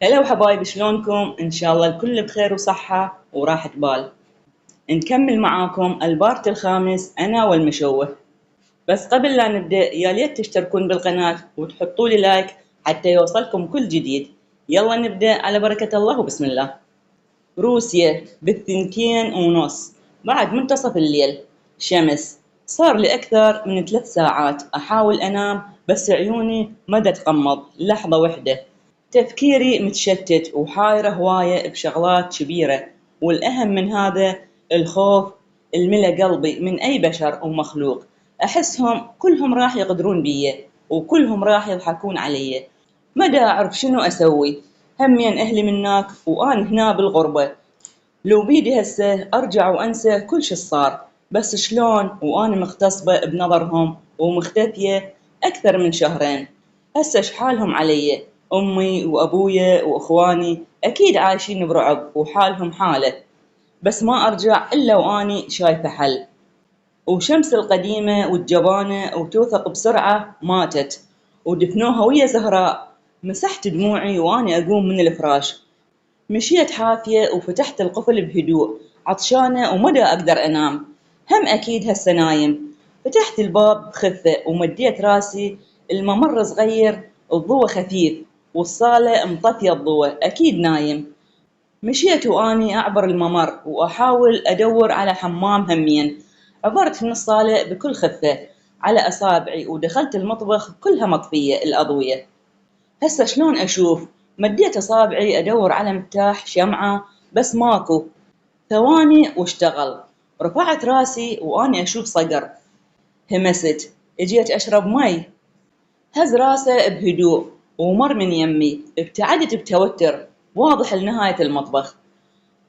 هلا وحبايب، شلونكم؟ إن شاء الله الكل بخير وصحة وراحة بال. نكمل معاكم البارت الخامس أنا والمشوه. بس قبل لا نبدأ يا ليت تشتركون بالقناة وتحطوا لي لايك حتى يوصلكم كل جديد. يلا نبدأ على بركة الله وبسم الله. روسيا ب2:30 بعد منتصف الليل. شمس. صار لي أكثر من 3 ساعات أحاول أنام بس عيوني ما تغمض لحظة واحدة. تفكيري متشتت وحايرة هواية بشغلات كبيرة، والأهم من هذا الخوف الملأ قلبي من أي بشر أو مخلوق. أحسهم كلهم راح يقدرون بي وكلهم راح يضحكون علي. ما دا أعرف شنو أسوي، همين أهلي مناك وأنا هنا بالغربة. لو بيدي هسه أرجع وأنسى كل شي صار، بس شلون وأنا مغتصبة بنظرهم ومختفية أكثر من شهرين. هسه شحالهم علي؟ أمي وأبويا وإخواني أكيد عايشين برعب وحالهم حالة، بس ما أرجع إلا وأني شايفة حل. وشمس القديمة والجبانة وتوثق بسرعة ماتت ودفنوها ويا زهراء. مسحت دموعي وأنا أقوم من الفراش، مشيت حافية وفتحت القفل بهدوء، عطشانة ومدى أقدر أنام. هم أكيد هسه نايم. فتحت الباب بخفة ومديت راسي. الممر صغير، الضوء خفيف، والصالة مطفية الضوء، أكيد نايم. مشيت وأني أعبر الممر وأحاول أدور على حمام همين. عبرت من الصالة بكل خفة على أصابعي ودخلت المطبخ كلها مطفية الأضوية. هسه شلون أشوف؟ مديت أصابعي أدور على مفتاح شمعة بس ماكو. ثواني واشتغل. رفعت راسي وأني أشوف صقر. همست، اجيت أشرب مي. هز راسه بهدوء ومر من يمي. ابتعدت بتوتر واضح لنهاية المطبخ.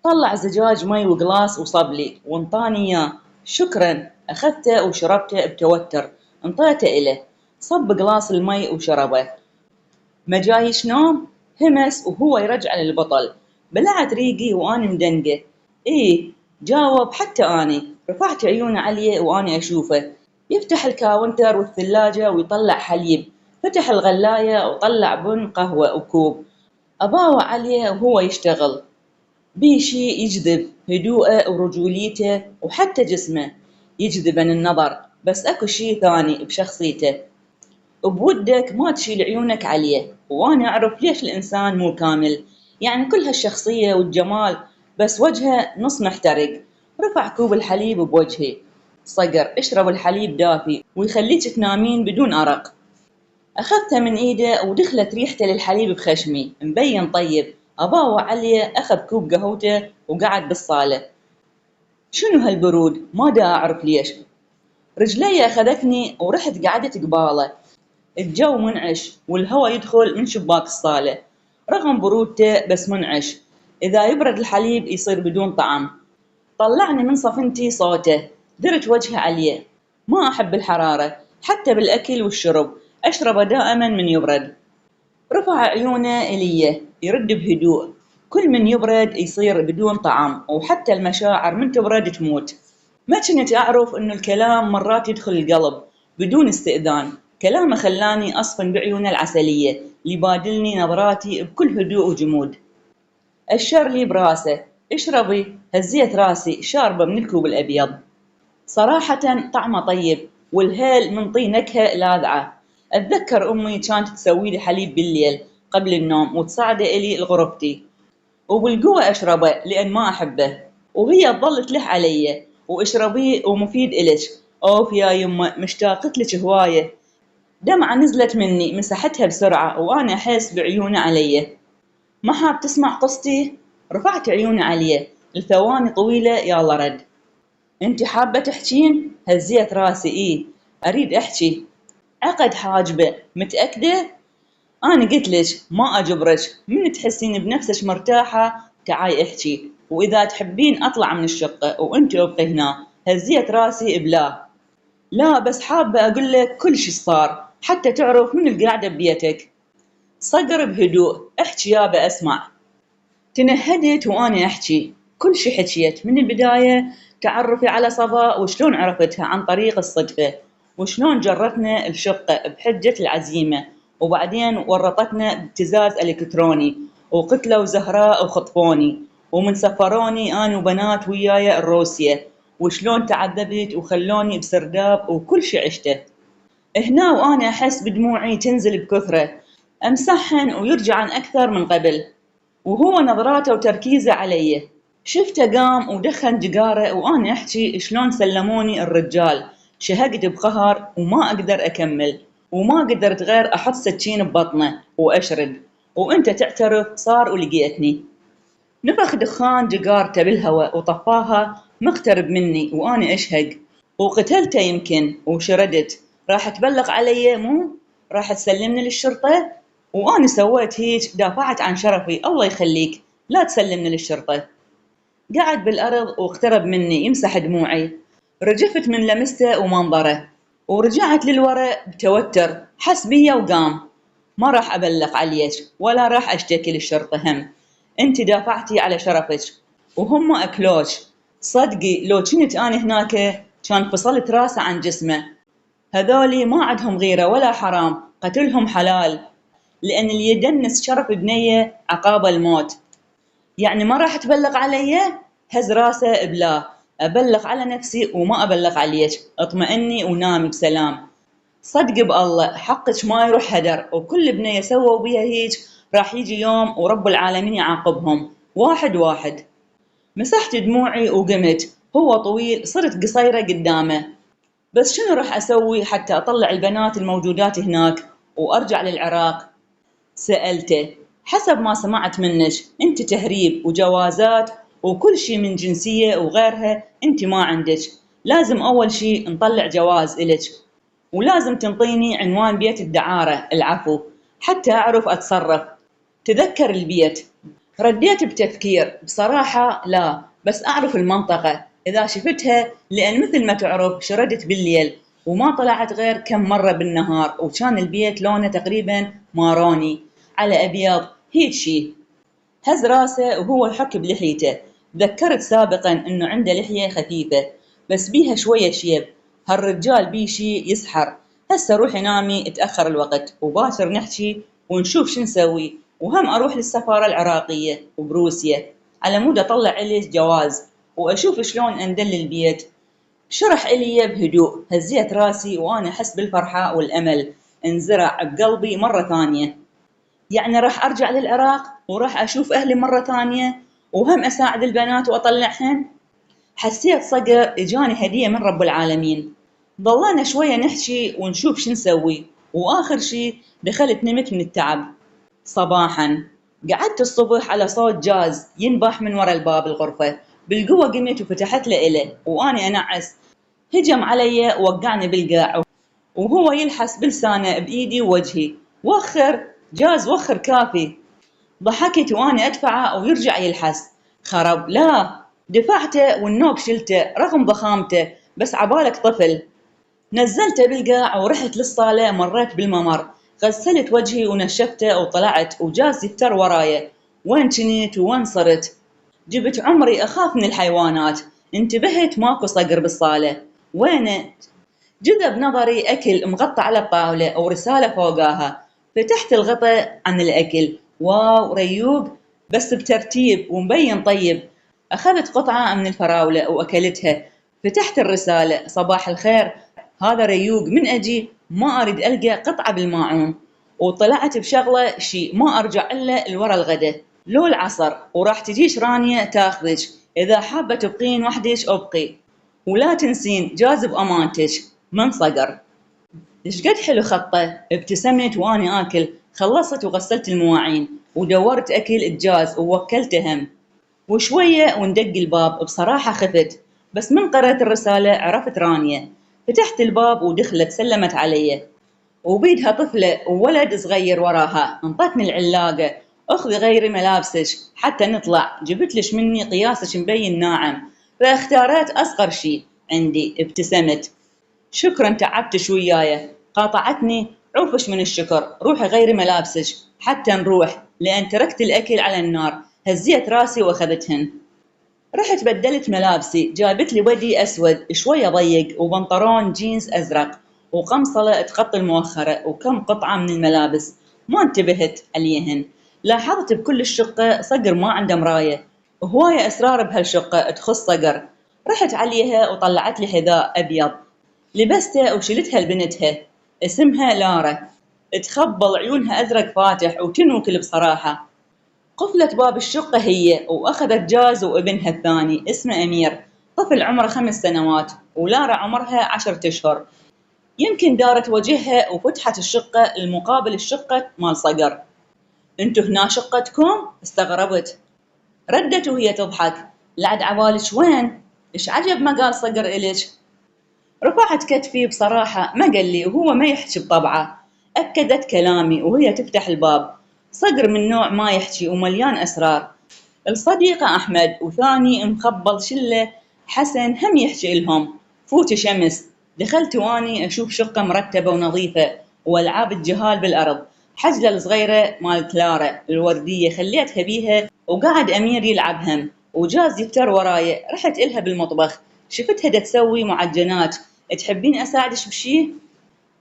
طلع زجاج مي وقلاص وصب لي وانطاني اياه. شكرا. أخذته وشربته بتوتر. انطيته إله. صب قلاص المي وشربه. ما جايش نوم؟ همس وهو يرجع للبطل. بلعت ريقي وأنا مدنقة. إيه جاوب. حتى أني رفعت عيوني عليه وأنا أشوفه يفتح الكاونتر والثلاجة ويطلع حليب. فتح الغلاية وطلع بن قهوة وكوب. أباوع عليه وهو يشتغل. بيشي يجذب هدوءه ورجوليته وحتى جسمه يجذبن النظر، بس أكو شي ثاني بشخصيته. بودك ما تشيل عيونك عليه، وأنا أعرف ليش الإنسان مو كامل. يعني كل هالشخصية والجمال بس وجهه نص محترق. رفع كوب الحليب بوجهي. صقر اشرب الحليب دافي ويخليك تنامين بدون أرق. أخذته من إيده ودخلت ريحته للحليب بخشمي مبين طيب. أباوع عليه. أخذ كوب قهوته وقعد بالصالة. شنو هالبرود؟ ما دا أعرف ليش. رجلي أخذتني ورحت قعدت قباله. الجو منعش والهواء يدخل من شباك الصالة. رغم برودته بس منعش. إذا يبرد الحليب يصير بدون طعم. طلعني من صفنتي صوته. درت وجهي عليه. ما أحب الحرارة حتى بالأكل والشرب. أشربه دائما من يبرد. رفع عيونه إلي يرد بهدوء. كل من يبرد يصير بدون طعم، وحتى المشاعر من تبرد تموت. ما كنت أعرف إنه الكلام مرات يدخل القلب بدون استئذان. كلامه خلاني أصفن بعيونه العسلية اللي بادلني نظراتي بكل هدوء وجمود. أشر لي براسه. اشربي. هزيت راسي شاربة من الكوب الأبيض. صراحة طعمه طيب والهيل منطي نكهة لاذعة. أتذكر أمي كانت تسوي لي حليب بالليل قبل النوم وتصعده إلي لغرفتي، وبالقوة أشربه لأن ما أحبه، وهي تظل تلح علي واشربيه ومفيد إلك. أوف يا يمه مشتاقت لك هواية. دمعة نزلت مني مسحتها بسرعة وأنا أحس بعيونه علي. ما حاب تسمع قصتي؟ رفعت عيوني عليه لثواني طويلة. يلا رد. انتي حابة تحجين؟ هزيت راسي. إيه أريد أحكي. عقد حاجبه. متأكدة؟ أنا قلت لك ما أجبرك، من تحسين بنفسك مرتاحة تعاي احكي، وإذا تحبين أطلع من الشقة وأنت ابقي هنا. هزيت راسي بلا. لا بس حابة أقول لك كل شي صار حتى تعرف من القاعدة ببيتك. صقر بهدوء. احكي يابا أسمع. تنهدت وأنا أحكي كل شي. حكيت من البداية. تعرفي على صفاء وشلون عرفتها عن طريق الصدفة، وشلون جرتنا الشقة بحجة العزيمة، وبعدين ورطتنا بابتزاز إلكتروني، وقتلوا زهراء وخطفوني، ومن سفروني أنا وبنات وياي الروسيا، وشلون تعذبت وخلوني بسرداب وكل شي عشته. هنا وأنا أحس بدموعي تنزل بكثرة، أمسحهن ويرجعن أكثر من قبل. وهو نظراته وتركيزه علي، شفته قام ودخن جقاره وأنا أحكي شلون سلموني الرجال. شهقت بقهر وما أقدر أكمل، وما قدرت غير أحط سكين ببطنه وأشرد. وأنت تعترف صار ولقيتني. نفخ دخان جقارته بالهواء وطفاها مقترب مني وأنا أشهق، وقتلته يمكن وشردت. راح تبلغ علي مو راح تسلمني للشرطة؟ وأنا سويت هيك، دافعت عن شرفي. الله يخليك لا تسلمني للشرطة. قعد بالأرض واقترب مني يمسح دموعي. رجفت من لمسته ومنظره، ورجعت للوراء بتوتر. حس بيا وقام. ما راح أبلغ عليك ولا راح أشتكي للشرطة هم. أنت دافعتي على شرفك وهم أكلوش. صدقي لو كنت أنا هناك كان فصلت راسه عن جسمه. هذولي ما عندهم غيرة ولا حرام، قتلهم حلال، لأن اللي يدنس شرف بنية عقاب الموت. يعني ما راح تبلغ علي؟ هز راسه بلا. أبلغ على نفسي وما أبلغ عليك. اطمئني ونامي بسلام. صدق بالله حقك ما يروح هدر، وكل بنية سووا بيها هيك راح يجي يوم ورب العالمين يعاقبهم واحد واحد. مسحت دموعي وقمت. هو طويل صرت قصيرة قدامه. بس شنو راح أسوي حتى أطلع البنات الموجودات هناك وأرجع للعراق؟ سألته. حسب ما سمعت منك أنت تهريب وجوازات وكل شي من جنسية وغيرها أنت ما عندك. لازم أول شي نطلع جواز إلك، ولازم تنطيني عنوان بيت الدعارة العفو حتى أعرف أتصرف. تذكر البيت. رديت بتفكير. بصراحة لا، بس أعرف المنطقة إذا شفتها، لأن مثل ما تعرف شردت بالليل وما طلعت غير كم مرة بالنهار، وكان البيت لونه تقريبا ماروني على أبيض هيك شي. هز راسه وهو يحك بلحيته. ذكرت سابقا إنه عنده لحية خفيفة بس بيها شوية شيب. هالرجال بيه شي يسحر. هسه روحي نامي اتأخر الوقت، وباكر نحكي ونشوف شو نسوي. وهم أروح للسفارة العراقية وبروسيا على مود أطلع إليش جواز وأشوف شلون أندل البيت. شرح إلي بهدوء. هزيت راسي وأنا أحس بالفرحة والأمل انزرع بقلبي مرة ثانية. يعني راح أرجع للعراق وراح أشوف أهلي مرة ثانية وهم أساعد البنات وأطلعهن. حسيت صقر إجاني هدية من رب العالمين. ضلينا شوية نحكي ونشوف شو نسوي، وآخر شي دخلت نمت من التعب. صباحا قعدت الصبح على صوت جاز ينبح من وراء الباب الغرفة. بالقوة قمت وفتحت له إله وأنا أنعس. هجم علي ووقعني بالقاع وهو يلحس بلسانه بإيدي ووجهي. وخر جاز وخر كافي. ضحكت وأنا أدفعه ويرجع يلحس. خرب لا. دفعته والنوب شلته رغم ضخامته، بس عبالك طفل. نزلته بالقاع ورحت للصالة. مريت بالممر، غسلت وجهي ونشفته وطلعت، وجاز يفتر ورايا. وين كنت وين صرت؟ جبت عمري أخاف من الحيوانات. انتبهت ماكو صقر بالصالة. وينه؟ جذب نظري أكل مغطى على الطاولة ورسالة فوقاها. فتحت الغطاء عن الأكل. واو ريوق، بس بترتيب ومبين طيب. أخذت قطعة من الفراولة وأكلتها. فتحت الرسالة. صباح الخير، هذا ريوق. من أجي ما أريد ألقى قطعة بالماعون، وطلعت بشغلة شي ما أرجع إلا الورا الغدا لو العصر، وراح تجيش رانية تاخذك. إذا حابة تبقين وحدك أبقي، ولا تنسين جاذب أمانتك. من صقر. إيش قد حلو خطه. ابتسمت وأنا آكل. خلصت وغسلت المواعين ودورت أكل الجاز ووكلته هم. وشوية وندق الباب. بصراحة خفت، بس من قرأت الرسالة عرفت رانية. فتحت الباب ودخلت سلمت علي، وبيدها طفلة وولد صغير وراها. انطتني العلاقة. اخذي غيري ملابسك حتى نطلع. جبتلش مني قياسك مبين ناعم، فاختاريت أصغر شي عندي. ابتسمت. شكرا تعبتش وياي. قاطعتني. عوفش من الشكر، روحي غيري ملابسك حتى نروح، لأن تركت الأكل على النار. هزيت راسي وأخذتهن. رحت بدلت ملابسي. جابت لي ودي أسود شوية ضيق وبنطلون جينز أزرق وقمصلة تغطي المؤخرة وكم قطعة من الملابس ما انتبهت عليهن. لاحظت بكل الشقة صقر ما عنده مراية، وهواية أسرار بهالشقة تخص صقر. رحت عليها وطلعت لي حذاء أبيض، لبسته وشلتها لبنتها اسمها لارا، تخبل عيونها أزرق فاتح وتنوكل بصراحة. قفلت باب الشقة هي وأخذت جاز وابنها الثاني اسمه أمير، طفل عمره 5 سنوات، ولارا عمرها 10 أشهر. يمكن دارت وجهها وفتحت الشقة المقابل الشقة مال صقر. انتو هنا شقتكم؟ استغربت. ردت وهي تضحك، لعد عبالك وين؟ ايش عجب ما قال صقر إلك؟ رفعت كتفي بصراحة، ما قال لي وهو ما يحكي بطبعه. أكدت كلامي وهي تفتح الباب. صقر من نوع ما يحكي ومليان أسرار. الصديقة أحمد وثاني مخبل شلة حسن هم يحكي لهم. فوتي شمس. دخلت واني أشوف شقة مرتبة ونظيفة وألعاب الجهال بالأرض. حجلة الصغيرة مال كلارا الوردية خليتها بيها، وقاعد أمير يلعب هم، وجاز يفتر وراي. رحت إلها بالمطبخ، شفتها دا تسوي معجنات. تحبين أساعدش بشي؟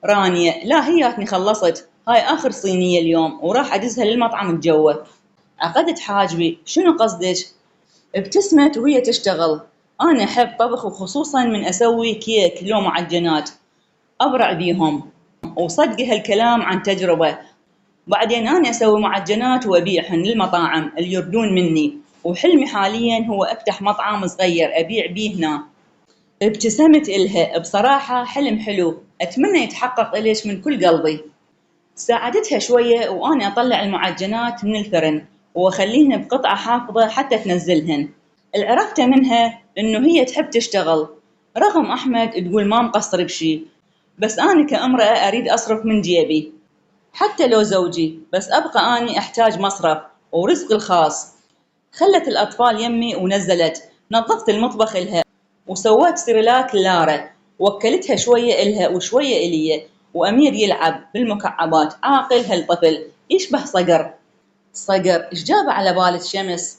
رانيا: لا هياتني خلصت، هاي آخر صينية اليوم وراح أدزها للمطعم الجوة. عقدت حاجبي: شنو قصدك؟ ابتسمت وهي تشتغل: أنا أحب طبخ، وخصوصا من أسوي كيك لو معجنات أبرع بيهم. وصدقي هالكلام عن تجربة. بعدين أنا أسوي معجنات وأبيعهن للمطاعم اللي يردون مني، وحلمي حاليا هو أفتح مطعم صغير أبيع بيه هنا. ابتسمت إلها: بصراحة حلم حلو، أتمنى يتحقق إليش من كل قلبي. ساعدتها شوية وأنا أطلع المعجنات من الفرن وأخليهن بقطعة حافظة حتى تنزلهن. عرفت منها إنه هي تحب تشتغل، رغم أحمد تقول ما مقصر بشي. بس أنا كامرأة أريد أصرف من جيبي، حتى لو زوجي، بس أبقى أني أحتاج مصرف ورزق الخاص. خلت الأطفال يمي ونزلت. نظفت المطبخ إلها وسويت سيرلاك لارا، وكلتها شوية إلها وشوية إلي. وأمير يلعب بالمكعبات، عاقل هالطفل يشبه صقر. صقر إيش جابه على بالك شمس؟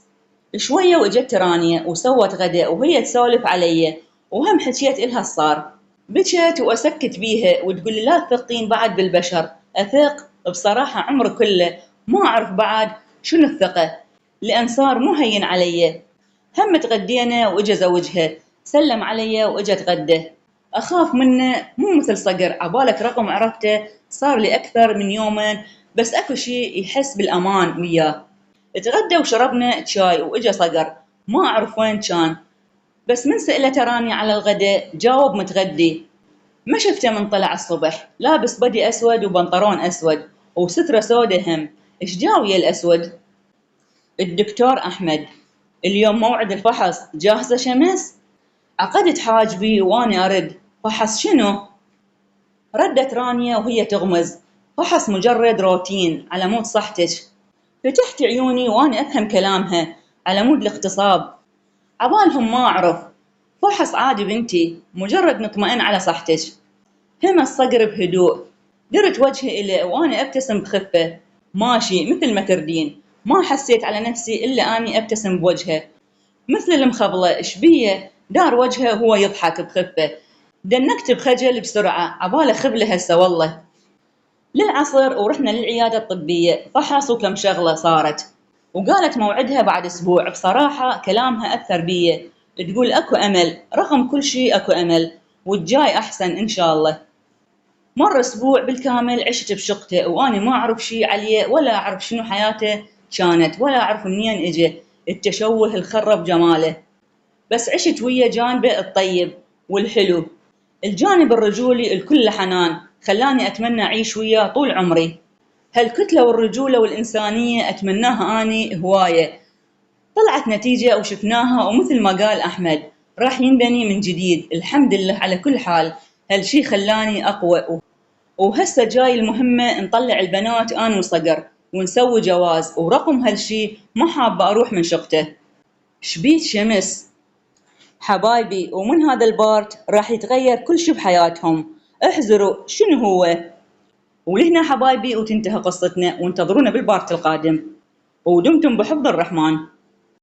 شوية وإجت رانيا وسوت غدا وهي تسولف علي، وهم حكيت إلها الصار. بكت وأسكت بيها وتقول لي: لا تثقين بعد بالبشر. أثق؟ بصراحة عمر كله ما أعرف بعد شنو الثقة، لأن صار مو هين علي. هم تغدينا وإجا زوجها سلم علي وإجا تغده. أخاف منه، مو مثل صقر عبالك رقم عرفته صار لي أكثر من يومين، بس أكو شي يحس بالأمان وياه. تغدى وشربنا شاي وإجا صقر، ما أعرف وين كان، بس من سألته راني على الغداء جاوب متغدي. ما شفته من طلع الصبح، لابس بدي أسود وبنطلون أسود وسترة سودة هم. إيش جاوية الأسود؟ الدكتور أحمد. اليوم موعد الفحص، جاهزة شمس؟ عقدت حاجبي وأنا أرد: فحص شنو؟ ردت رانيا وهي تغمز: فحص مجرد روتين على مود صحتك. فتحت عيوني وأنا أفهم كلامها، على مود الاغتصاب. عبالهم ما أعرف، فحص عادي بنتي، مجرد نطمئن على صحتك. هم الصقر بهدوء. درت وجهي إليه وأنا أبتسم بخفة. ماشي مثل ما تردين. ما حسيت على نفسي إلا أني أبتسم بوجهه مثل المخبلة. إيش بيه؟ دار وجهه وهو يضحك بخفة. دنكت بخجل بسرعة، عباله خبله هسه والله. للعصر ورحنا للعيادة الطبية، فحص وكم شغلة صارت، وقالت موعدها بعد أسبوع. بصراحة كلامها أثر بي، تقول أكو أمل، رغم كل شي أكو أمل، والجاي أحسن إن شاء الله. مر أسبوع بالكامل عشت بشقته وأنا ما أعرف شي عليه، ولا أعرف شنو حياته كانت، ولا أعرف منين إجا التشوه الخرب جماله. بس عشت ويا جانبه الطيب والحلو، الجانب الرجولي الكل حنان، خلاني أتمنى أعيش وياه طول عمري. هالكتلة والرجولة والإنسانية أتمناها أني هواية. طلعت نتيجة وشفناها، ومثل ما قال أحمد راح ينبني من جديد. الحمد لله على كل حال، هالشي خلاني أقوى. وهسه جاي المهمة، نطلع البنات أنا وصقر ونسوي جواز، ورقم هالشي ما حابة أروح من شقته. شبيت شمس؟ حبايبي، ومن هذا البارت راح يتغير كل شي بحياتهم. احذروا شنو هو. ولهنا حبايبي وتنتهي قصتنا، وانتظرونا بالبارت القادم، ودمتم بحفظ الرحمن.